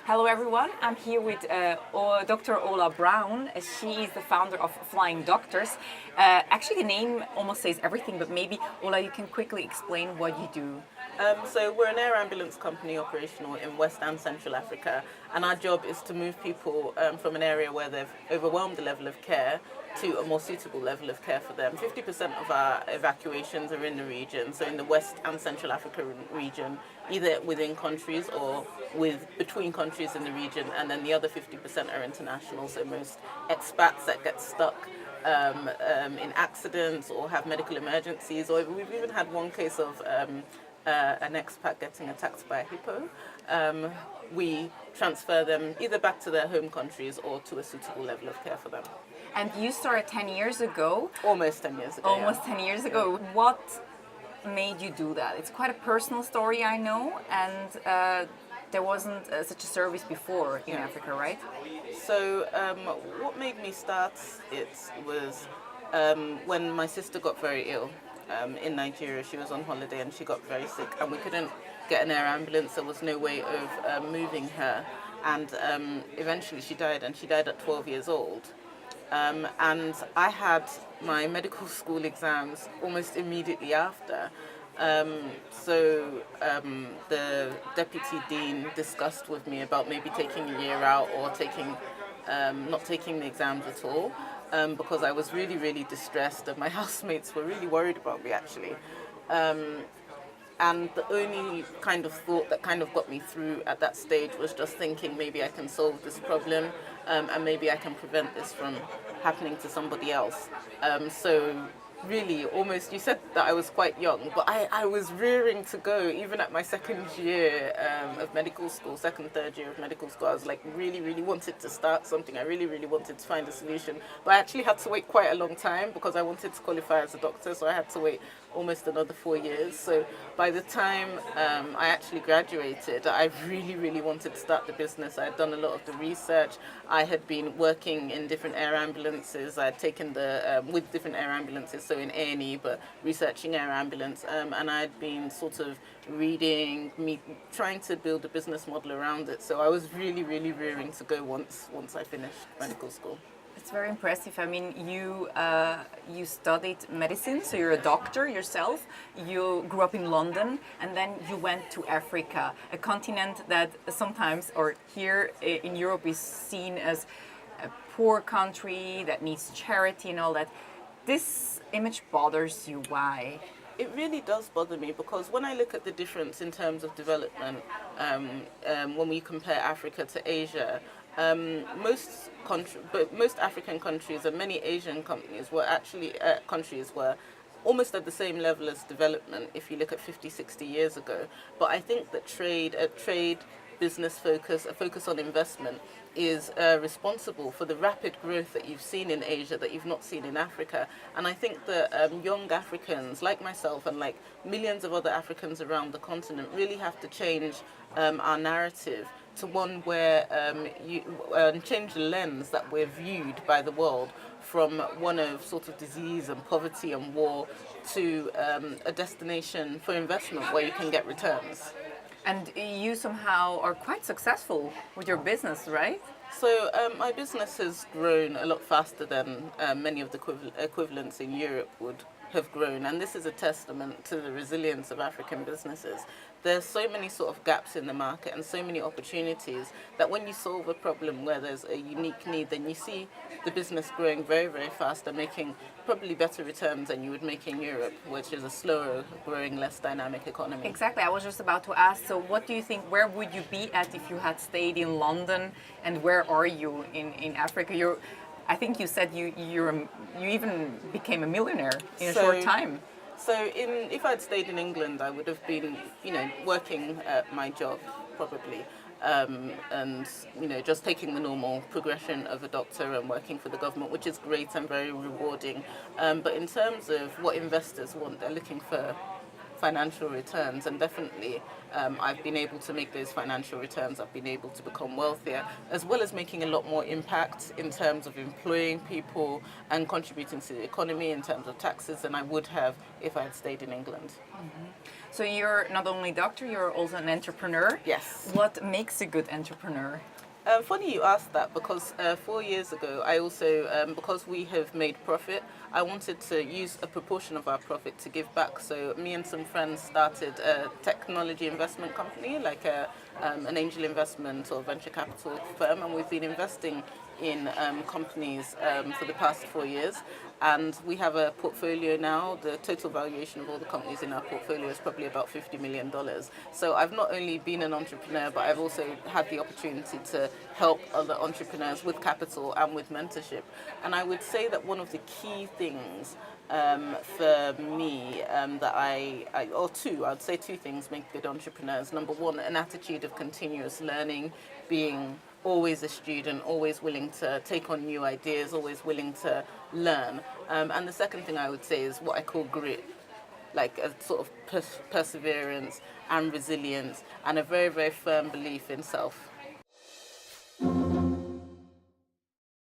Hello everyone, I'm here with Dr. Ola Brown. She is the founder of Flying Doctors. Actually the name almost says everything, but maybe Ola, you can quickly explain what you do. So we're an air ambulance company operational in West and Central Africa, and our job is to move people from an area where they've overwhelmed the level of care to a more suitable level of care for them. 50% of our evacuations are in the region, so in the West and Central Africa region, either within countries or between countries in the region, and then the other 50% are international, so most expats that get stuck in accidents or have medical emergencies, or we've even had one case of an expat getting attacked by a hippo. We transfer them either back to their home countries or to a suitable level of care for them. And you started 10 years ago. Almost 10 years ago. Almost 10 years ago. Yeah. What made you do that? It's quite a personal story, I know, and there wasn't such a service before in Africa, right? So what made me start it was when my sister got very ill. In Nigeria, she was on holiday and she got very sick, and we couldn't get an air ambulance. There was no way of moving her, and eventually she died, and she died at 12 years old. And I had my medical school exams almost immediately after. So the deputy dean discussed with me about maybe taking a year out or not taking the exams at all. Because I was really, really distressed, and my housemates were really worried about me, actually. And the only kind of thought that kind of got me through at that stage was just thinking maybe I can solve this problem, and maybe I can prevent this from happening to somebody else. So really, almost, you said that I was quite young, but I was rearing to go. Even at my second year of medical school, third year of medical school, I was like really, really wanted to start something. I really, really wanted to find a solution. But I actually had to wait quite a long time because I wanted to qualify as a doctor, so I had to wait almost another 4 years. So by the time I actually graduated, I really, really wanted to start the business. I had done a lot of the research. I had been working in different air ambulances. I had taken with different air ambulances, so in A&E, but researching air ambulance, and I'd been sort of reading, trying to build a business model around it. So I was really, really rearing to go once I finished medical school. It's very impressive. I mean, you studied medicine, so you're a doctor yourself. You grew up in London, and then you went to Africa, a continent that sometimes, or here in Europe, is seen as a poor country that needs charity and all that. This image bothers you. Why? It really does bother me because when I look at the difference in terms of development, when we compare Africa to Asia, most African countries and many Asian countries were almost at the same level as development if you look at 50, 60 years ago. But I think that trade, business focus, a focus on investment is responsible for the rapid growth that you've seen in Asia that you've not seen in Africa. And I think that young Africans like myself and like millions of other Africans around the continent really have to change our narrative to one where change the lens that we're viewed by the world from one of sort of disease and poverty and war to a destination for investment where you can get returns. And you somehow are quite successful with your business, right? So my business has grown a lot faster than many of the equivalents in Europe would have grown, and this is a testament to the resilience of African businesses. There's so many sort of gaps in the market and so many opportunities that when you solve a problem where there's a unique need, then you see the business growing very, very fast and making probably better returns than you would make in Europe, which is a slower growing, less dynamic economy. Exactly. I was just about to ask, so what do you think, where would you be at if you had stayed in London, and where are you in Africa? I think you said you even became a millionaire in a short time. So if I'd stayed in England, I would have been, working at my job probably, and just taking the normal progression of a doctor and working for the government, which is great and very rewarding. But in terms of what investors want, they're looking for financial returns, and definitely I've been able to make those financial returns. I've been able to become wealthier, as well as making a lot more impact in terms of employing people and contributing to the economy in terms of taxes than I would have if I had stayed in England. So you're not only a doctor, you're also an entrepreneur. Yes. What makes a good entrepreneur? Funny you asked that, because 4 years ago, I also, because we have made profit, I wanted to use a proportion of our profit to give back. So me and some friends started a technology investment company, like an angel investment or venture capital firm, and we've been investing in companies for the past 4 years. And we have a portfolio now. The total valuation of all the companies in our portfolio is probably about $50 million. So I've not only been an entrepreneur, but I've also had the opportunity to help other entrepreneurs with capital and with mentorship. And I would say that one of the key things for me I'd say two things make good entrepreneurs. Number one, an attitude of continuous learning, being always a student, always willing to take on new ideas, always willing to learn. And the second thing I would say is what I call grit, like a sort of perseverance and resilience and a very, very firm belief in self.